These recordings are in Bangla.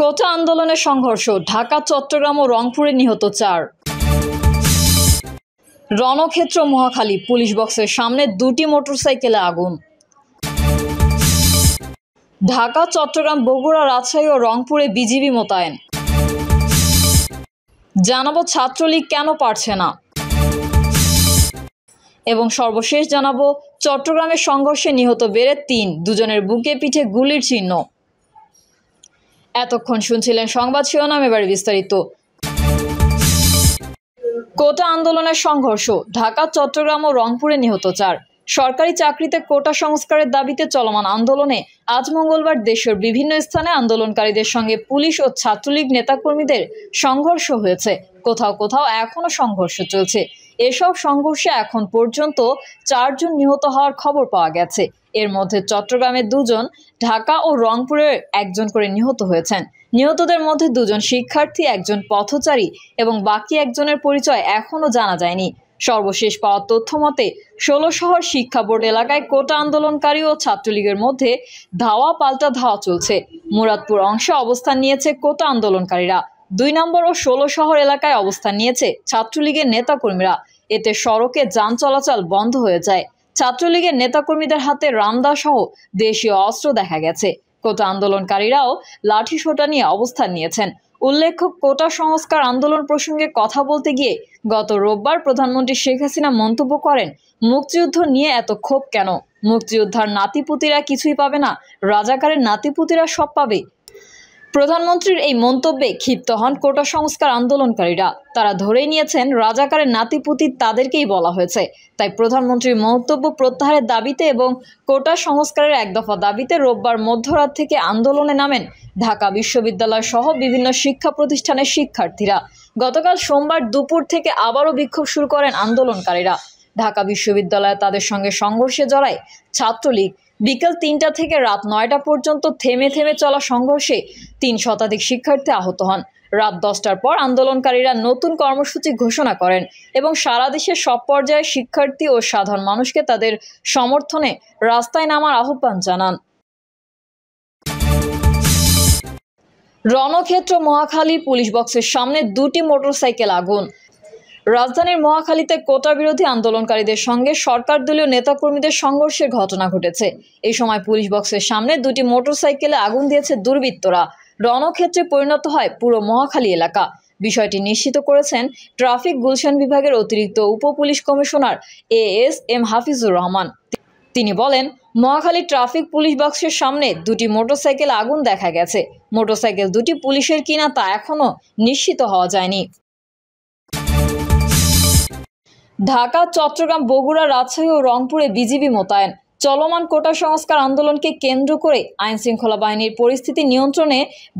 কোটা আন্দোলনের সংঘর্ষ, ঢাকা, চট্টগ্রাম ও রংপুরে নিহত 4। রণক্ষেত্র মহাখালী, পুলিশ বক্সের সামনে 2টি মোটরসাইকেলে আগুন। ঢাকা, চট্টগ্রাম, বগুড়া, রাজশাহী ও রংপুরে বিজিবি মোতায়েন। জানাবো ছাত্রলীগ কেন পারছে না, এবং সর্বশেষ জানাবো চট্টগ্রামের সংঘর্ষে নিহত বেড়ে 3, দুজনের বুকে পিঠে গুলির চিহ্ন। এতক্ষণ শুনছিলেন সংবাদ শিরোনাম, এবারে বিস্তারিত। কোটা আন্দোলনের সংঘর্ষ, ঢাকা, চট্টগ্রাম ও রংপুরে নিহত 4। সরকারি চাকরিতে কোটা সংস্কারের দাবিতে চলমান আন্দোলনে আজ মঙ্গলবার দেশের বিভিন্ন স্থানে আন্দোলনকারীদের সঙ্গে পুলিশ ও ছাত্রলীগ নেতাকর্মীদের সংঘর্ষ হয়েছে। কোথাও কোথাও এখনো সংঘর্ষ চলছে। এসব সংঘর্ষে এখন পর্যন্ত 4 জন নিহত হওয়ার খবর পাওয়া গেছে। এর মধ্যে চট্টগ্রামের 2 জন, ঢাকা ও রংপুরে 1 জন করে নিহত হয়েছেন। নিহতদের মধ্যে 2 জন শিক্ষার্থী, 1 জন পথচারী এবং বাকি 1 জনের পরিচয় এখনও জানা যায়নি। সর্বশেষ পাওয়া তথ্য মতে 16 শহর শিক্ষা বোর্ড এলাকায় কোটা আন্দোলনকারী ও ছাত্রলীগের মধ্যে ধাওয়া পাল্টা ধাওয়া চলছে। মুরাদপুর অংশে অবস্থান নিয়েছে কোটা আন্দোলনকারীরা। 2 নম্বর ও 16 শহর এলাকায় অবস্থান নিয়েছে ছাত্রলীগের নেতাকর্মীরা। এতে সড়কে যান চলাচল বন্ধ হয়ে যায়। ছাত্রলীগের নেতাকর্মীদের হাতে রামদা সহ দেশীয় অস্ত্র দেখা গেছে। কোটা আন্দোলনকারীরাও লাঠি সোঁটা নিয়ে অবস্থান নিয়েছেন। উল্লেখ্য, কোটা সংস্কার আন্দোলন প্রসঙ্গে কথা বলতে গিয়ে গত রোববার প্রধানমন্ত্রী শেখ হাসিনা মন্তব্য করেন, মুক্তিযুদ্ধ নিয়ে এত ক্ষোভ কেন? মুক্তিযোদ্ধার নাতিপুতিরা কিছুই পাবে না, রাজাকারের নাতিপুতিরা সব পাবে। প্রধানমন্ত্রীর এই মন্তব্যে ক্ষিপ্ত হন কোটা সংস্কার আন্দোলনকারীরা। তারা ধরেই নিয়েছেন রাজাকারের নাতিপুতি তাদেরকেই বলা হয়েছে। তাই প্রধানমন্ত্রীর মন্তব্য প্রত্যাহারের দাবিতে এবং কোটা সংস্কারের 1 দফা দাবিতে রোববার মধ্যরাত থেকে আন্দোলনে নামেন ঢাকা বিশ্ববিদ্যালয় সহ বিভিন্ন শিক্ষা প্রতিষ্ঠানের শিক্ষার্থীরা। গতকাল সোমবার দুপুর থেকে আবারও বিক্ষোভ শুরু করেন আন্দোলনকারীরা। ঢাকা বিশ্ববিদ্যালয়ে তাদের সঙ্গে সংঘর্ষে জড়ায় ছাত্রলীগ। বিকেল 3টা থেকে রাত 9টা পর্যন্ত থেমে থেমে চলা সংঘর্ষে 3 শতাধিক শিক্ষার্থী আহত হন। রাত 10টার পর আন্দোলনকারীরা নতুন কর্মসূচি ঘোষণা করেন এবং সারা দেশের সব পর্যায়ে শিক্ষার্থী ও সাধারণ মানুষকে তাদের সমর্থনে রাস্তায় নামার আহ্বান জানান। রণক্ষেত্র মহাখালী, পুলিশ বক্সের সামনে 2টি মোটরসাইকেল আগুন। রাজধানীর মহাখালীতে কোটা বিরোধী আন্দোলনকারীদের সঙ্গে সরকার দলীয় নেতাকর্মীদের সংঘর্ষের ঘটনা ঘটেছে। এই সময় পুলিশ বক্সের সামনে 2টি মোটরসাইকেলে আগুন দিয়েছে দুর্বৃত্তরা। রণক্ষেত্রে পরিণত হয় পুরো মহাখালী এলাকা। বিষয়টি নিশ্চিত করেছেন ট্রাফিক গুলশান বিভাগের অতিরিক্ত উপ police commissioner ASM Hafizur Rahman. তিনি বলেন, মহাখালী ট্রাফিক পুলিশ বক্সের সামনে 2টি মোটরসাইকেল আগুন দেখা গেছে। মোটরসাইকেল 2টি পুলিশের কিনা তা এখনো নিশ্চিত হওয়া যায়নি। ঢাকা, চট্টগ্রাম, বগুড়া, রাজশাহী ও রংপুরে বিজিবি মোতায়েন। চলমান কোটা সংস্কার আন্দোলনকে কেন্দ্র করে আইনশৃঙ্খলা বাহিনীর পরিস্থিতি নিয়ন্ত্রণে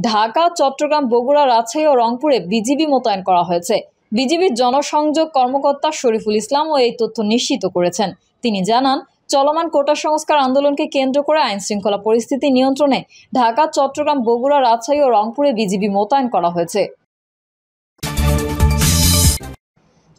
ঢাকা, চট্টগ্রাম, বগুড়া, রাজশাহী ও রংপুরে বিজিবি মোতায়েন করা হয়েছে। বিজিবির জনসংযোগ কর্মকর্তা শরীফুল ইসলামও এই তথ্য নিশ্চিত করেছেন। তিনি জানান, চলমান কোটা সংস্কার আন্দোলনকে কেন্দ্র করে আইনশৃঙ্খলা পরিস্থিতি নিয়ন্ত্রণে ঢাকা, চট্টগ্রাম, বগুড়া, রাজশাহী ও রংপুরে বিজিবি মোতায়েন করা হয়েছে।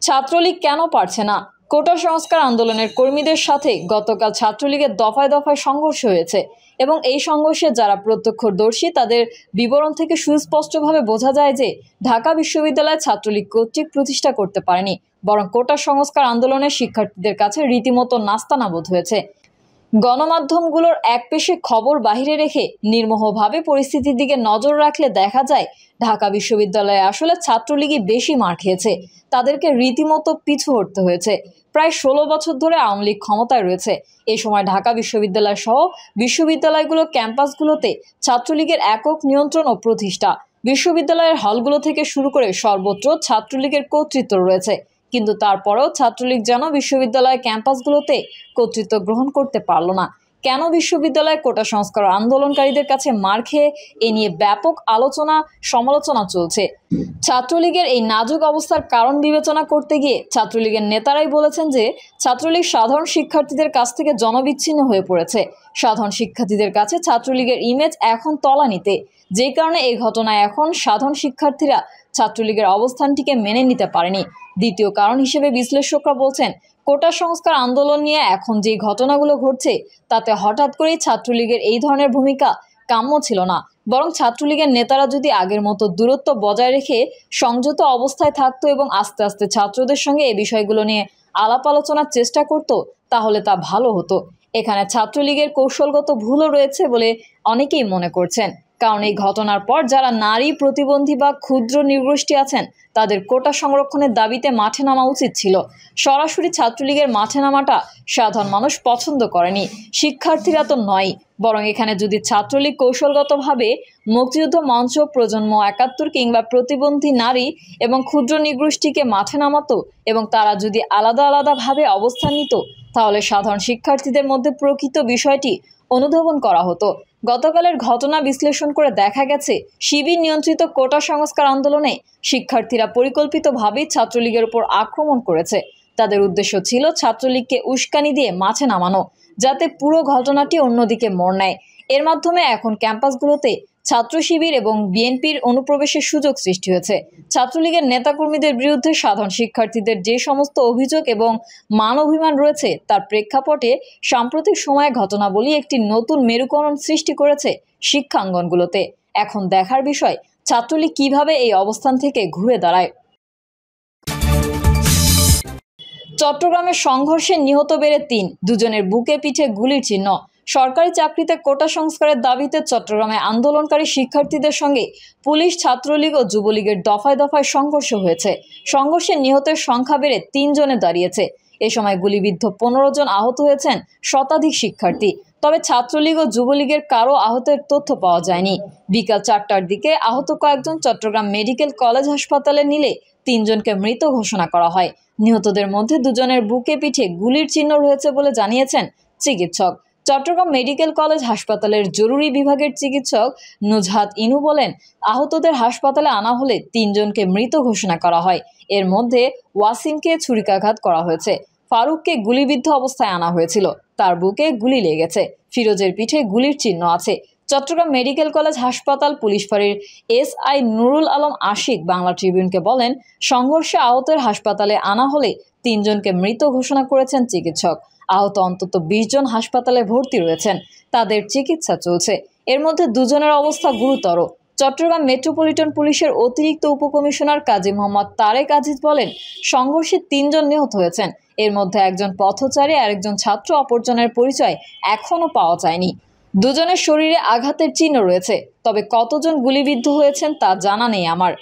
ছাত্রলীগ কেন পারছে না? কোটা সংস্কার আন্দোলনের কর্মীদের সাথে গতকাল ছাত্রলীগের দফায় দফায় সংঘর্ষ হয়েছে এবং এই সংঘর্ষে যারা প্রত্যক্ষদর্শী তাদের বিবরণ থেকে সুস্পষ্টভাবে বোঝা যায় যে ঢাকা বিশ্ববিদ্যালয় ছাত্রলীগ কর্তৃক প্রতিষ্ঠা করতে পারেনি, বরং কোটা সংস্কার আন্দোলনের শিক্ষার্থীদের কাছে রীতিমতো নাস্তানাবোধ হয়েছে। গণমাধ্যমগুলোর একপেশে খবর বাহিরে রেখে নির্মোহভাবে পরিস্থিতির দিকে নজর রাখলে দেখা যায় ঢাকা বিশ্ববিদ্যালয়ে আসলে ছাত্রলীগই বেশি মার খেয়েছে। তাদেরকে রীতিমতো পিছু হটতে হয়েছে। প্রায় 16 বছর ধরে আওয়ামী লীগ ক্ষমতায় রয়েছে। এই সময় ঢাকা বিশ্ববিদ্যালয় সহ বিশ্ববিদ্যালয়গুলোর ক্যাম্পাসগুলোতে ছাত্রলীগের একক নিয়ন্ত্রণ ও প্রতিষ্ঠা। বিশ্ববিদ্যালয়ের হলগুলো থেকে শুরু করে সর্বত্র ছাত্রলীগের কর্তৃত্ব রয়েছে। কিন্তু তারপরেও ছাত্রলীগ যেন বিশ্ববিদ্যালয় ক্যাম্পাসগুলোতে কর্তৃত্ব গ্রহণ করতে পারল না। কেন বিশ্ববিদ্যালয় কোটা সংস্কার আন্দোলনকারীদের কাছে মার খেয়ে এ নিয়ে ব্যাপক আলোচনা সমালোচনা চলছে। ছাত্রলীগের এই নাজুক অবস্থার কারণ বিবেচনা করতে গিয়ে ছাত্রলীগের নেতারাই বলেছেন যে ছাত্রলীগ সাধারণ শিক্ষার্থীদের কাছ থেকে জনবিচ্ছিন্ন হয়ে পড়েছে। সাধারণ শিক্ষার্থীদের কাছে ছাত্রলীগের ইমেজ এখন তলানিতে, যেই কারণে এই ঘটনায় এখন সাধারণ শিক্ষার্থীরা ছাত্রলীগের অবস্থানটিকে মেনে নিতে পারেনি। দ্বিতীয় কারণ হিসেবে বিশ্লেষকরা বলছেন, কোটা সংস্কার আন্দোলন নিয়ে এখন যে ঘটনাগুলো ঘটছে তাতে হঠাৎ করেই ছাত্রলীগের এই ধরনের ভূমিকা কাম্য ছিল না। বরং ছাত্রলীগের নেতারা যদি আগের মতো দূরত্ব বজায় রেখে সংযত অবস্থায় থাকতো এবং আস্তে আস্তে ছাত্রদের সঙ্গে এই বিষয়গুলো নিয়ে আলাপ আলোচনার চেষ্টা করত, তাহলে তা ভালো হতো। এখানে ছাত্রলীগের কৌশলগত ভুলও রয়েছে বলে অনেকেই মনে করছেন, কারণ এই ঘটনার পর যারা নারী প্রতিবন্ধী বা ক্ষুদ্র নৃগোষ্ঠী আছেন তাদের কোটা সংরক্ষণের দাবিতে মাঠে নামা উচিত ছিল। সরাসরি ছাত্রলীগের মাঠে নামাটা সাধারণ মানুষ পছন্দ করেনি, শিক্ষার্থীরা তো নয়। বরং এখানে যদি ছাত্রলীগ কৌশলগতভাবে মুক্তিযুদ্ধ মঞ্চ, প্রজন্ম ৭১ কিংবা প্রতিবন্ধী নারী এবং ক্ষুদ্র নৃগোষ্ঠীকে মাঠে নামাতো এবং তারা যদি আলাদা আলাদাভাবে অবস্থান নিত, তাহলে সাধারণ শিক্ষার্থীদের মধ্যে প্রকৃত বিষয়টি অনুধাবন করা হতো। গতকালের ঘটনা বিশ্লেষণ করে দেখা গেছে, শিবির নিয়ন্ত্রিত কোটা সংস্কার আন্দোলনে শিক্ষার্থীরা পরিকল্পিতভাবেই ছাত্রলীগের উপর আক্রমণ করেছে। তাদের উদ্দেশ্য ছিল ছাত্রলীগকে উস্কানি দিয়ে মাঠে নামানো, যাতে পুরো ঘটনাটি অন্যদিকে মোড় নেয়। এর মাধ্যমে এখন ক্যাম্পাসগুলোতে ছাত্র শিবির এবং বিএনপির অনুপ্রবেশের সুযোগ সৃষ্টি হয়েছে। ছাত্রলীগের নেতাকর্মীদের বিরুদ্ধে সাধারণ শিক্ষার্থীদের যে সমস্ত অভিযোগ এবং মান অভিমান রয়েছে তার প্রেক্ষাপটে সাম্প্রতিক সময়ে ঘটনাবলী একটি নতুন মেরুকরণ সৃষ্টি করেছে শিক্ষাঙ্গনগুলোতে। এখন দেখার বিষয় ছাত্রলীগ কিভাবে এই অবস্থান থেকে ঘুরে দাঁড়ায়। চট্টগ্রামের সংঘর্ষে নিহত বেড়ে ৩, দুজনের বুকে পিঠে গুলির চিহ্ন। সরকারি চাকরিতে কোটা সংস্কারের দাবিতে চট্টগ্রামে আন্দোলনকারী শিক্ষার্থীদের সঙ্গে পুলিশ, ছাত্রলীগ ও যুবলীগের দফায় দফায় সংঘর্ষ হয়েছে। সংঘর্ষে নিহতের সংখ্যা বেড়ে ৩ জনে দাঁড়িয়েছে। এ সময় গুলিবিদ্ধ ১৫ জন, আহত হয়েছেন শতাধিক শিক্ষার্থী। তবে ছাত্রলীগ ও যুবলীগের কারো আহতের তথ্য পাওয়া যায়নি। বিকাল ৪টার দিকে আহত কয়েকজন চট্টগ্রাম মেডিকেল কলেজ হাসপাতালে নিলে ৩ জনকে মৃত ঘোষণা করা হয়। নিহতদের মধ্যে ২ জনের বুকে পিঠে গুলির চিহ্ন রয়েছে বলে জানিয়েছেন চিকিৎসক। চট্টগ্রাম মেডিকেল কলেজ হাসপাতালের জরুরি বিভাগের চিকিৎসক নুজহাত ইনু বলেন, আহতদের হাসপাতালে আনা হলে ৩ জনকে মৃত ঘোষণা করা হয়। এর মধ্যে ওয়াসিমকে ছুরিকাঘাত করা হয়েছে, ফারুককে গুলিবিদ্ধ অবস্থায় আনা হয়েছিল, তার বুকে গুলি লেগেছে, ফিরোজের পিঠে গুলির চিহ্ন আছে। চট্টগ্রাম মেডিকেল কলেজ হাসপাতাল পুলিশ ফাঁড়ির এসআই নুরুল আলম আশিক বাংলা ট্রিবিউনকে বলেন, সংঘর্ষে আহতের হাসপাতালে আনা হলে ৩ জনকে মৃত ঘোষণা করেছেন চিকিৎসক। আহত অন্তত ২০ জন হাসপাতালে ভর্তি রয়েছেন, তাদের চিকিৎসা চলছে। এর মধ্যে ২ জনের অবস্থা গুরুতর। চট্টগ্রাম মেট্রোপলিটন পুলিশের অতিরিক্ত উপকমিশনার কাজী মোহাম্মদ তারেক আজিজ বলেন, সংঘর্ষে ৩ জন নিহত হয়েছেন। এর মধ্যে একজন পথচারী আর একজন ছাত্র, অপরজনের পরিচয় এখনও পাওয়া যায়নি। ২ জনের শরীরে আঘাতের চিহ্ন রয়েছে, তবে কতজন গুলিবিদ্ধ হয়েছেন তা জানা নেই আমার।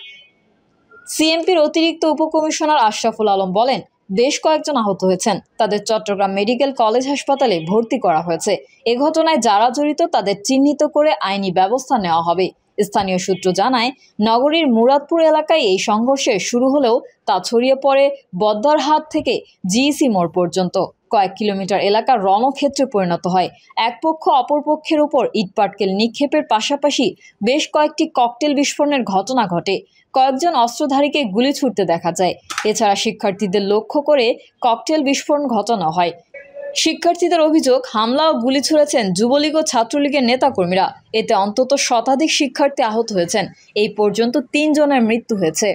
সিএমপির অতিরিক্ত উপকমিশনার আশরাফুল আলম বলেন, বেশ কয়েকজন আহত হয়েছেন, তাদের চট্টগ্রাম মেডিকেল কলেজ হাসপাতালে ভর্তি করা হয়েছে। এ ঘটনায় যারা জড়িত তাদের চিহ্নিত করে আইনি ব্যবস্থা নেওয়া হবে। স্থানীয় সূত্র জানায়, নগরীর মুরাদপুর এলাকায় এই সংঘর্ষে শুরু হলেও তা ছড়িয়ে পড়ে বদ্দারহাট থেকে জিইসি মোড় পর্যন্ত। কয়েক কিলোমিটার এলাকা রণক্ষেত্রে পরিণত হয়। এক পক্ষ অপর পক্ষের উপর ইটপাটকেল নিক্ষেপের পাশাপাশি বেশ কয়েকটি ককটেল বিস্ফোরণের ঘটনা ঘটে। কয়েকজন অস্ত্রধারীকে গুলি ছুড়তে দেখা যায়। এছাড়া শিক্ষার্থীদের লক্ষ্য করে ককটেল বিস্ফোরণ ঘটানো হয়। শিক্ষার্থীদের অভিযোগ, হামলা ও গুলি ছুড়েছেন যুবলীগ ও ছাত্রলীগের নেতাকর্মীরা। এতে অন্তত শতাধিক শিক্ষার্থী আহত হয়েছেন। এই পর্যন্ত ৩ জনের মৃত্যু হয়েছে।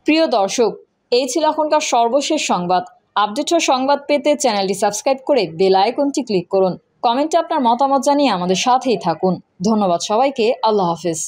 প্রিয় দর্শক, এই ছিল এখনকার সর্বশেষ সংবাদ। আপডেট ও সংবাদ পেতে চ্যানেলটি সাবস্ক্রাইব করে বেল আইকনটি ক্লিক করুন। কমেন্টে আপনার মতামত জানিয়ে আমাদের সাথেই থাকুন। ধন্যবাদ সবাইকে। আল্লাহ হাফেজ।